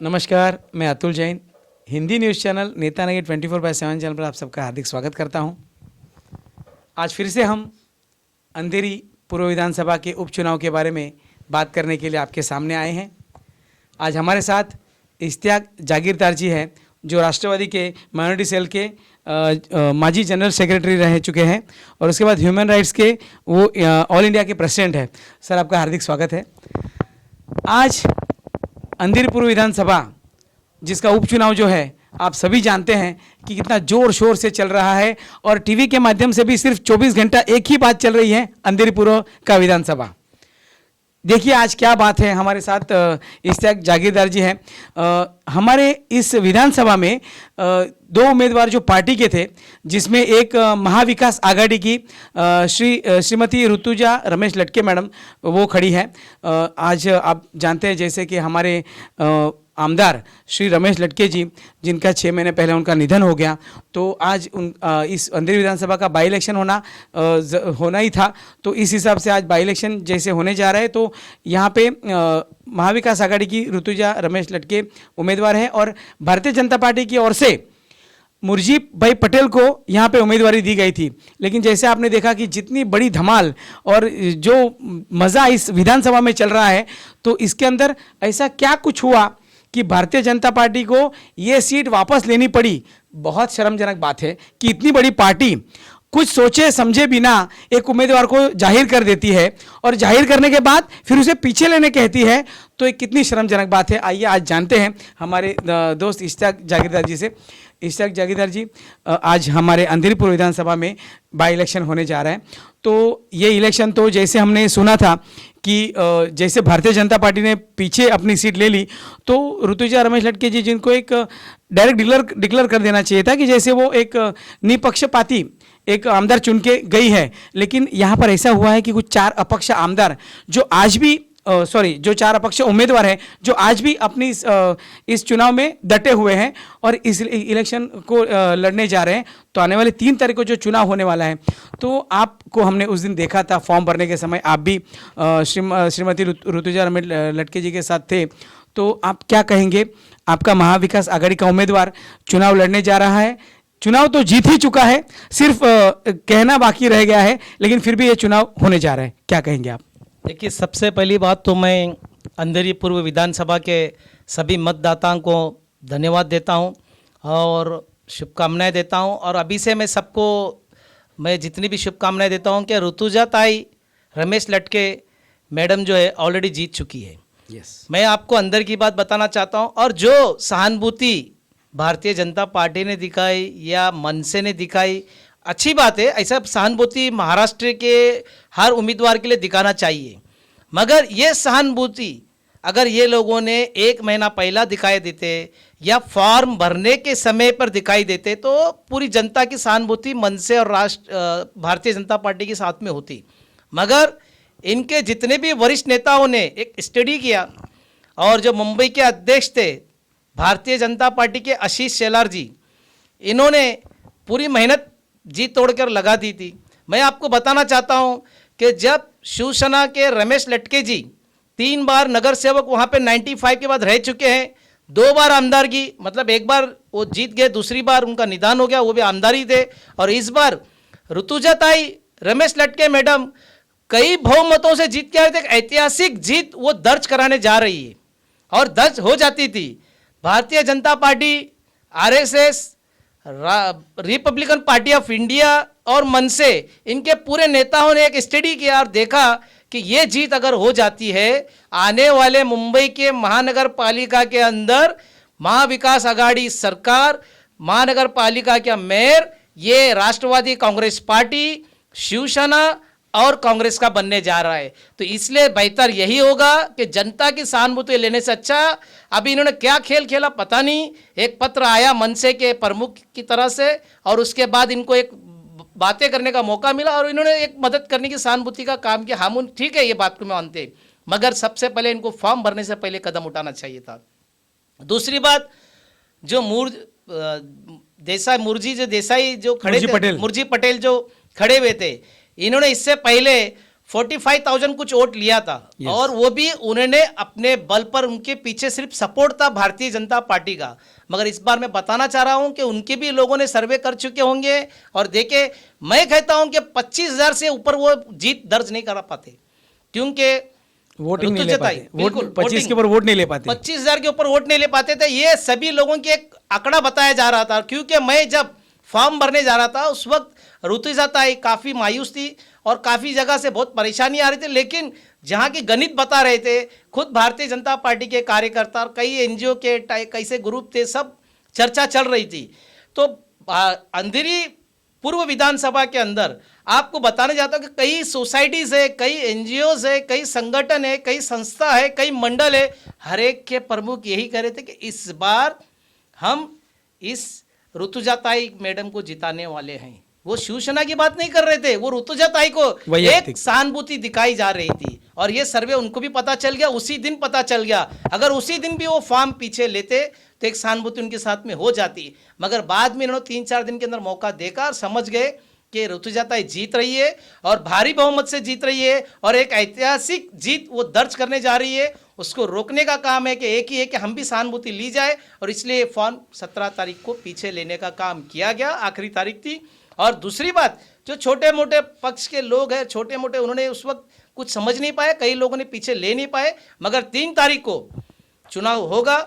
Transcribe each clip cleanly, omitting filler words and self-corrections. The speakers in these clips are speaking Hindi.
नमस्कार, मैं अतुल जैन हिंदी न्यूज़ चैनल नेता नगी 24/7 चैनल पर आप सबका हार्दिक स्वागत करता हूं। आज फिर से हम अंधेरी पूर्व विधानसभा के उपचुनाव के बारे में बात करने के लिए आपके सामने आए हैं। आज हमारे साथ इश्तियाक जागीरदार जी हैं, जो राष्ट्रवादी के माइनॉरिटी सेल के माजी जनरल सेक्रेटरी रह चुके हैं और उसके बाद ह्यूमन राइट्स के वो ऑल इंडिया के प्रेसिडेंट हैं। सर, आपका हार्दिक स्वागत है। आज अंधेरी पूर्व विधानसभा जिसका उपचुनाव जो है आप सभी जानते हैं कि कितना जोर शोर से चल रहा है और टीवी के माध्यम से भी सिर्फ 24 घंटा एक ही बात चल रही है, अंधेरी पूर्व का विधानसभा। देखिए आज क्या बात है। हमारे साथ इश्तियाक जागीरदार जी हैं। हमारे इस विधानसभा में दो उम्मीदवार जो पार्टी के थे, जिसमें एक महाविकास आघाड़ी की श्रीमती ऋतुजा रमेश लटके मैडम वो खड़ी है। आज आप जानते हैं जैसे कि हमारे आमदार श्री रमेश लटके जी, जिनका 6 महीने पहले उनका निधन हो गया, तो आज इस अंधेरी विधानसभा का बाई इलेक्शन होना ही था। तो इस हिसाब से आज बाई इलेक्शन जैसे होने जा रहा है, तो यहाँ पे महाविकास आघाड़ी की ऋतुजा रमेश लटके उम्मीदवार हैं और भारतीय जनता पार्टी की ओर से मुर्जी भाई पटेल को यहाँ पे उम्मीदवारी दी गई थी। लेकिन जैसे आपने देखा कि जितनी बड़ी धमाल और जो मज़ा इस विधानसभा में चल रहा है, तो इसके अंदर ऐसा क्या कुछ हुआ कि भारतीय जनता पार्टी को ये सीट वापस लेनी पड़ी। बहुत शर्मजनक बात है कि इतनी बड़ी पार्टी कुछ सोचे समझे बिना एक उम्मीदवार को जाहिर कर देती है और जाहिर करने के बाद फिर उसे पीछे लेने कहती है, तो ये कितनी शर्मजनक बात है। आइए आज जानते हैं हमारे दोस्त इश्तियाक जागीरदार जी से। इश्तियाक जागीरदार जी, आज हमारे अंधेरी पूर्व विधानसभा में बाई इलेक्शन होने जा रहा है, तो ये इलेक्शन तो जैसे हमने सुना था कि जैसे भारतीय जनता पार्टी ने पीछे अपनी सीट ले ली, तो ऋतुजा रमेश लटके जी, जिनको एक डायरेक्ट डिक्लेयर कर देना चाहिए था कि जैसे वो एक निपक्षपाती एक आमदार चुन के गई है। लेकिन यहाँ पर ऐसा हुआ है कि कुछ 4 अपक्ष आमदार जो आज भी जो 4 अपक्ष उम्मीदवार हैं जो आज भी अपनी इस चुनाव में डटे हुए हैं और इस इलेक्शन को लड़ने जा रहे हैं। तो आने वाले 3 तारीख को जो चुनाव होने वाला है, तो आपको हमने उस दिन देखा था फॉर्म भरने के समय, आप भी श्रीमती ऋतुजा रमेश लटके जी के साथ थे। तो आप क्या कहेंगे? आपका महाविकास आघाड़ी का उम्मीदवार चुनाव लड़ने जा रहा है, चुनाव तो जीत ही चुका है, सिर्फ कहना बाकी रह गया है, लेकिन फिर भी ये चुनाव होने जा रहा है, क्या कहेंगे आप? देखिए, सबसे पहली बात तो मैं अंधेरी पूर्व विधानसभा के सभी मतदाताओं को धन्यवाद देता हूं और शुभकामनाएं देता हूं। और अभी से मैं जितनी भी शुभकामनाएं देता हूं कि ऋतुजा ताई रमेश लटके मैडम जो है ऑलरेडी जीत चुकी है। मैं आपको अंदर की बात बताना चाहता हूं। और जो सहानुभूति भारतीय जनता पार्टी ने दिखाई या मनसे ने दिखाई, अच्छी बात है, ऐसा सहानुभूति महाराष्ट्र के हर उम्मीदवार के लिए दिखाना चाहिए। मगर ये सहानुभूति अगर ये लोगों ने 1 महीना पहला दिखाई देते या फॉर्म भरने के समय पर दिखाई देते, तो पूरी जनता की सहानुभूति मनसे और भारतीय जनता पार्टी के साथ में होती। मगर इनके जितने भी वरिष्ठ नेताओं ने एक स्टडी किया और जो मुंबई के अध्यक्ष थे भारतीय जनता पार्टी के आशीष शेलार जी, इन्होंने पूरी मेहनत जी तोड़कर लगा दी थी। मैं आपको बताना चाहता हूं कि जब शिवसेना के रमेश लटके जी 3 बार नगर सेवक वहां पे 95 के बाद रह चुके हैं, 2 बार आमदारगी, मतलब एक बार वो जीत गए, दूसरी बार उनका निदान हो गया, वो भी आमदारी थे। और इस बार ऋतुजा ताई रमेश लटके मैडम कई बहुमतों से जीत के आए थे। ऐतिहासिक जीत वो दर्ज कराने जा रही है और दर्ज हो जाती थी। Bharatiya Janata party, RSS, Republican party of India और मनसे, इनके पूरे नेताओं ने एक स्टडी किया और देखा कि ये जीत अगर हो जाती है, आने वाले मुंबई के महानगर पालिका के अंदर महाविकास आघाड़ी सरकार, महानगर पालिका का मेयर ये राष्ट्रवादी कांग्रेस पार्टी, शिवसेना और कांग्रेस का बनने जा रहा है। तो इसलिए बेहतर यही होगा कि जनता की सहानुभूति लेने से अच्छा, अभी इन्होंने क्या खेल खेला पता नहीं। एक पत्र आया मनसे के प्रमुख की तरह से और उसके बाद इनको एक बातें करने का मौका मिला और इन्होंने एक मदद करने की सहानुभूति का काम किया। हम ठीक है, ये बात को मैं मानते हैं, मगर सबसे पहले इनको फॉर्म भरने से पहले कदम उठाना चाहिए था। दूसरी बात, जो मुर्जी पटेल जो खड़े हुए थे, इन्होंने इससे पहले 45,000 कुछ वोट लिया था। Yes. और वो भी उन्होंने अपने बल पर, उनके पीछे सिर्फ सपोर्ट था भारतीय जनता पार्टी का। मगर इस बार मैं बताना चाह रहा हूं कि उनके भी लोगों ने सर्वे कर चुके होंगे, और देखे, मैं कहता हूं कि 25,000 से ऊपर वो जीत दर्ज नहीं करा पाते, क्योंकि वोटिंग नहीं ले ऋतु जताई, पाते, बिल्कुल, 25 के ऊपर वोट नहीं ले पाते। 25,000 के ऊपर वोट नहीं ले पाते थे। ये सभी लोगों की एक आंकड़ा बताया जा रहा था, क्योंकि मैं जब फॉर्म भरने जा रहा था उस वक्त ऋतु जताई काफ़ी मायूस थी और काफ़ी जगह से बहुत परेशानी आ रही थी। लेकिन जहाँ की गणित बता रहे थे, खुद भारतीय जनता पार्टी के कार्यकर्ता और कई एनजीओ के कैसे ग्रुप थे, सब चर्चा चल रही थी। तो अंधेरी पूर्व विधानसभा के अंदर आपको बताने जाता हूँ कि कई सोसाइटीज़ है, कई एनजीओज है, कई संगठन है, कई संस्था है, कई मंडल है, हर एक के प्रमुख यही कह रहे थे कि इस बार हम इस ऋतुजाताई मैडम को जिताने वाले हैं। वो शिवसेना की बात नहीं कर रहे थे, वो ऋतुजाताई को एक सहानुभूति दिखाई जा रही थी। और ये सर्वे उनको भी पता चल गया, उसी दिन पता चल गया। अगर उसी दिन भी वो फॉर्म पीछे लेते तो एक सहानुभूति उनके साथ में हो जाती। मगर बाद में इन्होंने 3-4 दिन के अंदर मौका देखा और समझ गए कि ऋतुजाताई जीत रही है और भारी बहुमत से जीत रही है और एक ऐतिहासिक जीत वो दर्ज करने जा रही है। उसको रोकने का काम है कि एक ही है कि हम भी सहानुभूति ली जाए, और इसलिए फॉर्म 17 तारीख को पीछे लेने का काम किया गया, आखिरी तारीख थी। और दूसरी बात, जो छोटे मोटे पक्ष के लोग हैं, छोटे मोटे, उन्होंने उस वक्त कुछ समझ नहीं पाए, कई लोगों ने पीछे ले नहीं पाए। मगर 3 तारीख को चुनाव होगा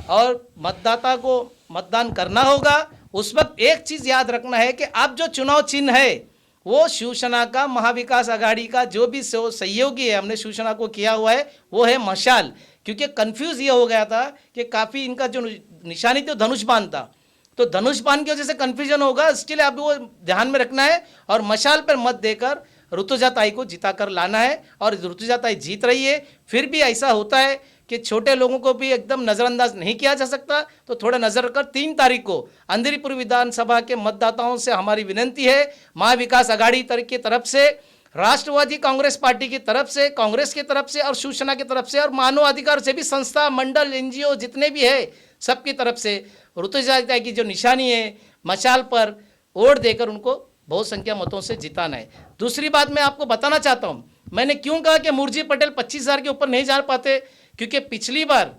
और मतदाता को मतदान करना होगा। उस वक्त एक चीज़ याद रखना है कि अब जो चुनाव चिन्ह है वो शिवसेना का, महाविकास आघाड़ी का जो भी सहयोगी है, हमने शिवसेना को किया हुआ है, वो है मशाल। क्योंकि कंफ्यूज ये हो गया था कि काफ़ी इनका जो निशानी थी वो धनुष बाण था, तो धनुष बाण की वजह से कन्फ्यूजन होगा, इसके लिए अब वो ध्यान में रखना है और मशाल पर मत देकर ऋतुजाताई को जिता कर लाना है। और ऋतुजाताई जीत रही है। फिर भी ऐसा होता है कि छोटे लोगों को भी एकदम नज़रअंदाज नहीं किया जा सकता, तो थोड़ा नज़र रखकर 3 तारीख को अंधेरी पूर्व विधानसभा के मतदाताओं से हमारी विनती है, महाविकास आघाड़ी की तरफ से, राष्ट्रवादी कांग्रेस पार्टी की तरफ से, कांग्रेस की तरफ से और शिवसेना की तरफ से और मानव अधिकार से भी संस्था, मंडल, एनजीओ जितने भी है, सबकी तरफ से ऋतुजाताई की जो निशानी है मशाल पर वोट देकर उनको बहुत संख्या मतों से जिताना है। दूसरी बात मैं आपको बताना चाहता हूँ, मैंने क्यों कहा कि मुरजी पटेल 25,000 के ऊपर नहीं जा पाते, क्योंकि पिछली बार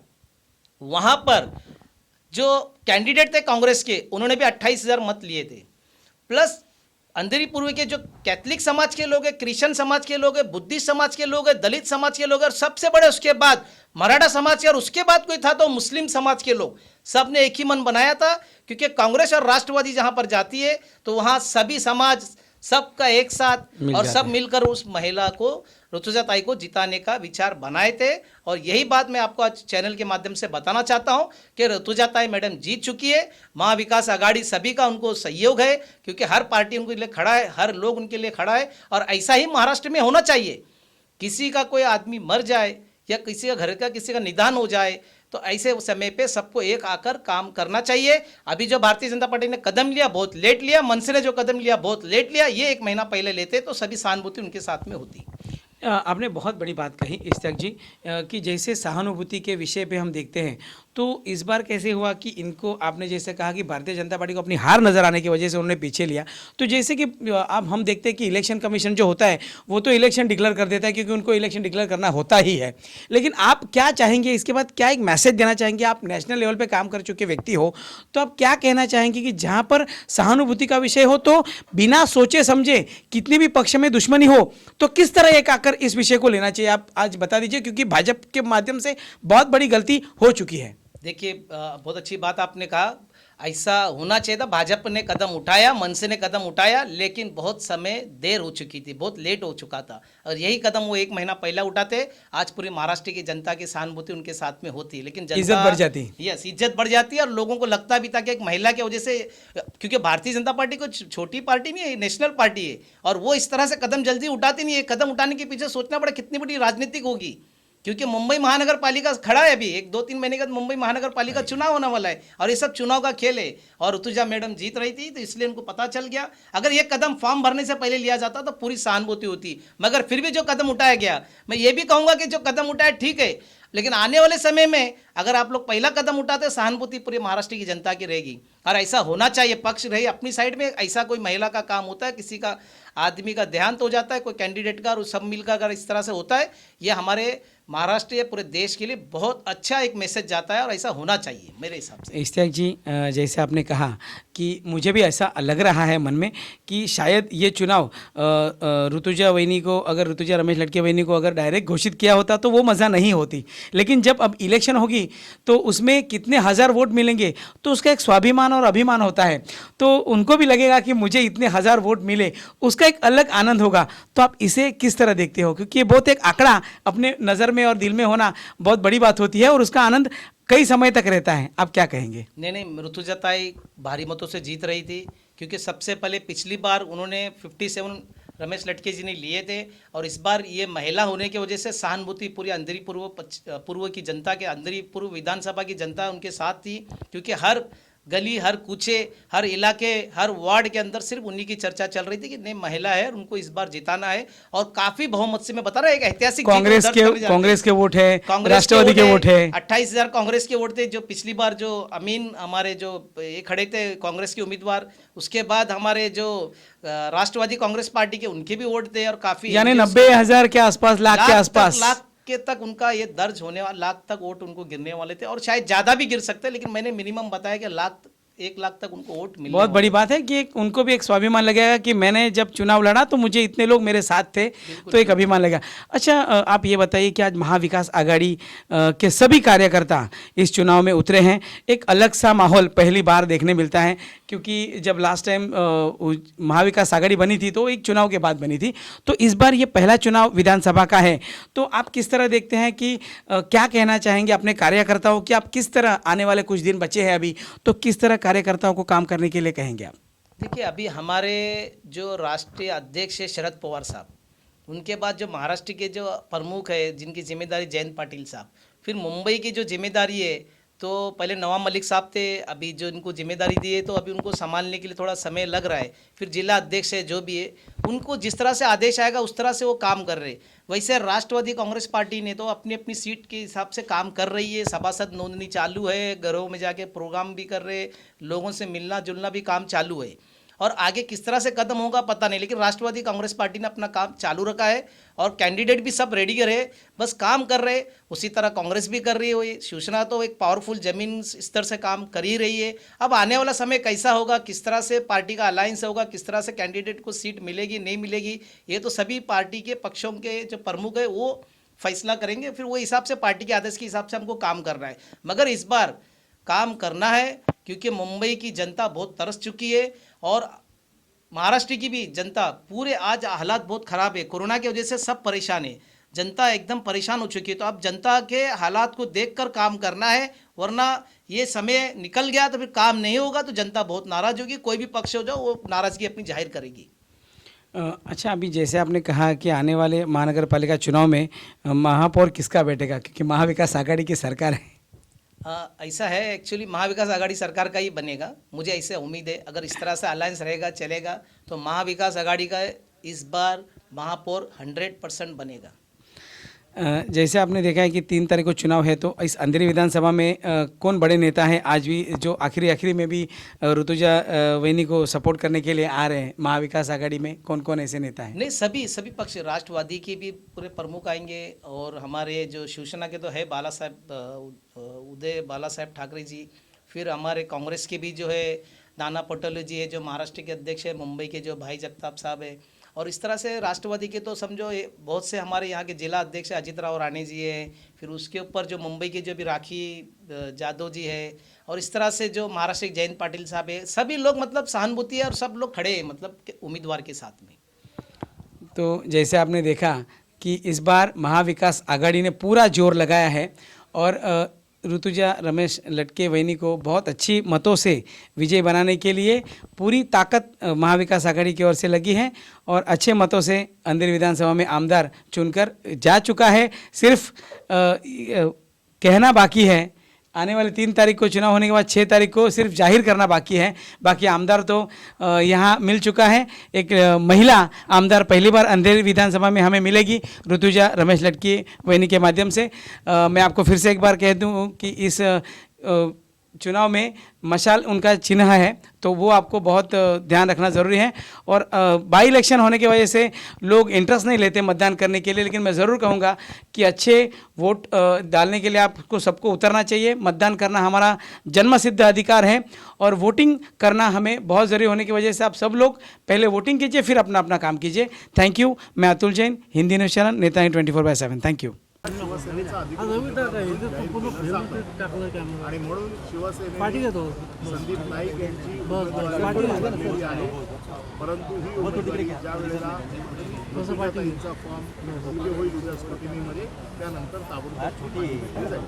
वहाँ पर जो कैंडिडेट थे कांग्रेस के, उन्होंने भी 28,000 मत लिए थे। प्लस अंधेरी पूर्व के जो कैथलिक समाज के लोग हैं, क्रिश्चियन समाज के लोग हैं, बुद्धिस्ट समाज के लोग हैं, दलित समाज के लोग हैं, और सबसे बड़े उसके बाद मराठा समाज के, और उसके बाद कोई था तो मुस्लिम समाज के लोग, सब ने एक ही मन बनाया था। क्योंकि कांग्रेस और राष्ट्रवादी जहां पर जाती है तो वहां सभी समाज, सबका एक साथ और सब मिलकर उस महिला को, ऋतुजाताई को जिताने का विचार बनाए थे। और यही बात मैं आपको आज चैनल के माध्यम से बताना चाहता हूं कि ऋतुजाताई मैडम जीत चुकी है। महाविकास आघाड़ी सभी का उनको सहयोग है, क्योंकि हर पार्टी उनके लिए खड़ा है, हर लोग उनके लिए खड़ा है। और ऐसा ही महाराष्ट्र में होना चाहिए। किसी का कोई आदमी मर जाए या किसी का घर का किसी का निधन हो जाए तो ऐसे समय पे सबको एक आकर काम करना चाहिए। अभी जो भारतीय जनता पार्टी ने कदम लिया बहुत लेट लिया, मनसे ने जो कदम लिया बहुत लेट लिया, ये 1 महीना पहले लेते तो सभी सहानुभूति उनके साथ में होती। आपने बहुत बड़ी बात कही इश्तियाक जी, कि जैसे सहानुभूति के विषय पे हम देखते हैं तो इस बार कैसे हुआ कि इनको, आपने जैसे कहा कि भारतीय जनता पार्टी को अपनी हार नज़र आने की वजह से उन्होंने पीछे लिया, तो जैसे कि अब हम देखते हैं कि इलेक्शन कमीशन जो होता है वो तो इलेक्शन डिक्लेयर कर देता है, क्योंकि उनको इलेक्शन डिक्लेयर करना होता ही है। लेकिन आप क्या चाहेंगे इसके बाद, क्या एक मैसेज देना चाहेंगे? आप नेशनल लेवल पर काम कर चुके व्यक्ति हो, तो आप क्या कहना चाहेंगे कि जहाँ पर सहानुभूति का विषय हो तो बिना सोचे समझे, कितने भी पक्ष में दुश्मनी हो, तो किस तरह एक आकर इस विषय को लेना चाहिए, आप आज बता दीजिए, क्योंकि भाजपा के माध्यम से बहुत बड़ी गलती हो चुकी है। देखिए, बहुत अच्छी बात आपने कहा, ऐसा होना चाहिए था। भाजपा ने कदम उठाया, मनसे ने कदम उठाया, लेकिन बहुत समय देर हो चुकी थी, बहुत लेट हो चुका था। और यही कदम वो 1 महीना पहले उठाते, आज पूरी महाराष्ट्र की जनता की सहानुभूति उनके साथ में होती। लेकिन इज्जत बढ़ जाती, यस, इज्जत बढ़ जाती है। और लोगों को लगता भी था कि एक महिला की वजह से, क्योंकि भारतीय जनता पार्टी को छोटी पार्टी नहीं है, नेशनल पार्टी है, और वो इस तरह से कदम जल्दी उठाती नहीं है। कदम उठाने के पीछे सोचना पड़ा कितनी बड़ी राजनीतिक होगी, क्योंकि मुंबई महानगर पालिका खड़ा है, अभी 1-2-3 महीने का मुंबई महानगर पालिका चुनाव होने वाला है, और ये सब चुनाव का खेल है। और ऋतुजा मैडम जीत रही थी, तो इसलिए उनको पता चल गया। अगर ये कदम फॉर्म भरने से पहले लिया जाता तो पूरी सहानुभूति होती। मगर फिर भी जो कदम उठाया गया, मैं ये भी कहूँगा कि जो कदम उठाया ठीक है, लेकिन आने वाले समय में अगर आप लोग पहला कदम उठाते, सहानुभूति पूरे महाराष्ट्र की जनता की रहेगी। और ऐसा होना चाहिए, पक्ष रहे अपनी साइड में। ऐसा कोई महिला का काम होता है, किसी का आदमी का देहांत हो जाता है कोई कैंडिडेट का, और सब मिलकर अगर इस तरह से होता है, ये हमारे महाराष्ट्र या पूरे देश के लिए बहुत अच्छा एक मैसेज जाता है, और ऐसा होना चाहिए मेरे हिसाब से। इश्तियाक जी, जैसे आपने कहा कि मुझे भी ऐसा लग रहा है मन में कि शायद ये चुनाव ऋतुजा वहिनी को, अगर ऋतुजा रमेश लटके वहिनी को अगर डायरेक्ट घोषित किया होता तो वो मज़ा नहीं होती। लेकिन जब अब इलेक्शन होगी तो उसमें कितने हज़ार वोट मिलेंगे तो उसका एक स्वाभिमान और अभिमान होता है, तो उनको भी लगेगा कि मुझे इतने हज़ार वोट मिले, उसका एक अलग आनंद होगा। तो आप इसे किस तरह देखते हो? क्योंकि ये बहुत एक आंकड़ा अपने नज़र में और दिल में होना बहुत बड़ी बात होती है और उसका आनंद कई समय तक रहता है। आप क्या कहेंगे? नहीं, ऋतुजा ताई भारी मतों से जीत रही थी, क्योंकि सबसे पहले पिछली बार उन्होंने 57 रमेश लटके जी ने लिए थे, और इस बार ये महिला होने की वजह से सहानुभूति पूरी अंधेरी पूर्व की जनता के, अंधेरी पूर्व विधानसभा की जनता उनके साथ थी, क्योंकि हर गली, हर कूचे, हर इलाके, हर वार्ड के अंदर सिर्फ उन्हीं की चर्चा चल रही थी कि नहीं महिला है, उनको इस बार जिताना है। और काफी बहुमत से, मैं बता रहा हूं, एक ऐतिहासिक कांग्रेस के वोट है, राष्ट्रवादी के वोट है, 28,000 कांग्रेस के वोट थे। जो पिछली बार जो अमीन हमारे जो ये खड़े थे कांग्रेस के उम्मीदवार, उसके बाद हमारे जो राष्ट्रवादी कांग्रेस पार्टी के उनके भी वोट थे, और काफी यानी 90,000 के आसपास, लाख के आसपास, लाख के तक उनका ये दर्ज होने वाला, लाख तक वोट उनको गिरने वाले थे, और शायद ज़्यादा भी गिर सकते, लेकिन मैंने मिनिमम बताया कि 1 लाख तक उनको वोट मिले। बहुत बड़ी बात है कि उनको भी एक स्वाभिमान लगेगा कि मैंने जब चुनाव लड़ा तो मुझे इतने लोग मेरे साथ थे, तो एक अभिमान लगेगा। अच्छा, आप ये बताइए कि आज महाविकास आघाड़ी के सभी कार्यकर्ता इस चुनाव में उतरे हैं। एक अलग सा माहौल पहली बार देखने मिलता है, क्योंकि जब लास्ट टाइम महाविकास आघाड़ी बनी थी तो एक चुनाव के बाद बनी थी, तो इस बार ये पहला चुनाव विधानसभा का है। तो आप किस तरह देखते हैं कि क्या कहना चाहेंगे अपने कार्यकर्ताओं कि आप किस तरह, आने वाले कुछ दिन बचे हैं अभी, तो किस तरह कार्यकर्ताओं को काम करने के लिए कहेंगे आप? देखिए, अभी हमारे जो राष्ट्रीय अध्यक्ष है शरद पवार साहब, उनके बाद जो महाराष्ट्र के जो प्रमुख है जिनकी जिम्मेदारी जयंत पाटिल साहब, फिर मुंबई की जो जिम्मेदारी है तो पहले नवाब मलिक साहब थे, अभी जो इनको जिम्मेदारी दी है तो अभी उनको संभालने के लिए थोड़ा समय लग रहा है। फिर जिला अध्यक्ष है जो भी है, उनको जिस तरह से आदेश आएगा उस तरह से वो काम कर रहे हैं। वैसे राष्ट्रवादी कांग्रेस पार्टी ने तो अपनी अपनी सीट के हिसाब से काम कर रही है, सभासद नोंदनी चालू है, घरों में जाके प्रोग्राम भी कर रहे, लोगों से मिलना जुलना भी काम चालू है, और आगे किस तरह से कदम होगा पता नहीं, लेकिन राष्ट्रवादी कांग्रेस पार्टी ने अपना काम चालू रखा है, और कैंडिडेट भी सब रेडी रहे, बस काम कर रहे। उसी तरह कांग्रेस भी कर रही है, शिवसेना तो एक पावरफुल जमीन स्तर से काम कर ही रही है। अब आने वाला समय कैसा होगा, किस तरह से पार्टी का अलायंस होगा, किस तरह से कैंडिडेट को सीट मिलेगी नहीं मिलेगी, ये तो सभी पार्टी के पक्षों के जो प्रमुख है वो फैसला करेंगे। फिर वो हिसाब से पार्टी के आदेश के हिसाब से हमको काम करना है, मगर इस बार काम करना है, क्योंकि मुंबई की जनता बहुत तरस चुकी है, और महाराष्ट्र की भी जनता, पूरे आज हालात बहुत ख़राब है, कोरोना की वजह से सब परेशान है, जनता एकदम परेशान हो चुकी है। तो अब जनता के हालात को देखकर काम करना है, वरना ये समय निकल गया तो फिर काम नहीं होगा, तो जनता बहुत नाराज़ होगी, कोई भी पक्ष हो जाओ वो नाराज़गी अपनी जाहिर करेगी। अच्छा, अभी जैसे आपने कहा कि आने वाले महानगर पालिका चुनाव में महापौर किसका बैठेगा, क्योंकि महाविकास आघाड़ी की सरकार है। हाँ, ऐसा है, एक्चुअली महाविकास आघाड़ी सरकार का ही बनेगा, मुझे ऐसे उम्मीद है। अगर इस तरह से अलायंस रहेगा, चलेगा, तो महाविकास आघाड़ी का इस बार महापौर 100% बनेगा। जैसे आपने देखा है कि 3 तारीख को चुनाव है, तो इस अंधेरी विधानसभा में कौन बड़े नेता हैं आज भी जो आखिरी में भी ऋतुजा वहिनी को सपोर्ट करने के लिए आ रहे हैं? महाविकास आघाड़ी में कौन कौन ऐसे नेता हैं? नहीं, सभी पक्ष, राष्ट्रवादी के भी पूरे प्रमुख आएंगे, और हमारे जो शिवसेना के तो है बाला साहब, उदय बाला साहब ठाकरे जी, फिर हमारे कांग्रेस के भी जो है नाना पटोले जी है, जो महाराष्ट्र के अध्यक्ष है, मुंबई के जो भाई जगताप साहब है, और इस तरह से राष्ट्रवादी के तो समझो बहुत से हमारे यहाँ के जिला अध्यक्ष अजित राव राणे जी हैं, फिर उसके ऊपर जो मुंबई के जो भी राखी जादव जी है, और इस तरह से जो महाराष्ट्र के जयंत पाटिल साहब है, सभी लोग मतलब सहानुभूति है, और सब लोग खड़े हैं मतलब उम्मीदवार के साथ में। तो जैसे आपने देखा कि इस बार महाविकास आघाड़ी ने पूरा जोर लगाया है, और ऋतुजा रमेश लटके वहिनी को बहुत अच्छी मतों से विजय बनाने के लिए पूरी ताकत महाविकास आघाड़ी की ओर से लगी है, और अच्छे मतों से अंधेरी विधानसभा में आमदार चुनकर जा चुका है। सिर्फ कहना बाकी है, आने वाले 3 तारीख को चुनाव होने के बाद 6 तारीख को सिर्फ जाहिर करना बाकी है। बाकी आमदार तो यहाँ मिल चुका है। एक महिला आमदार पहली बार अंधेरी विधानसभा में हमें मिलेगी, ऋतुजा रमेश लटके वहिनी के माध्यम से। मैं आपको फिर से एक बार कह दूँ कि इस चुनाव में मशाल उनका चिन्ह है, तो वो आपको बहुत ध्यान रखना ज़रूरी है। और बाई इलेक्शन होने की वजह से लोग इंटरेस्ट नहीं लेते मतदान करने के लिए, लेकिन मैं ज़रूर कहूँगा कि अच्छे वोट डालने के लिए आपको सबको उतरना चाहिए। मतदान करना हमारा जन्मसिद्ध अधिकार है और वोटिंग करना हमें बहुत ज़रूरी होने की वजह से आप सब लोग पहले वोटिंग कीजिए, फिर अपना अपना काम कीजिए। Thank you. मैं अतुल जैन, हिंदी न्यूज़ चैनल नेता 24/7। थँक्यू। शिवसेनेचा अधिकृत आणि म्हणून शिवसेनेने संदीप नाईक यांची उमेदवारी दिलेली आहे. परंतु ही उमेदवारी ज्या वेळेला ऋतुजाताईंचा फॉर्म योग्य होईल उद्या स्क्रुटिनीमध्ये, त्यानंतर ताबडतोब दिली जाईल.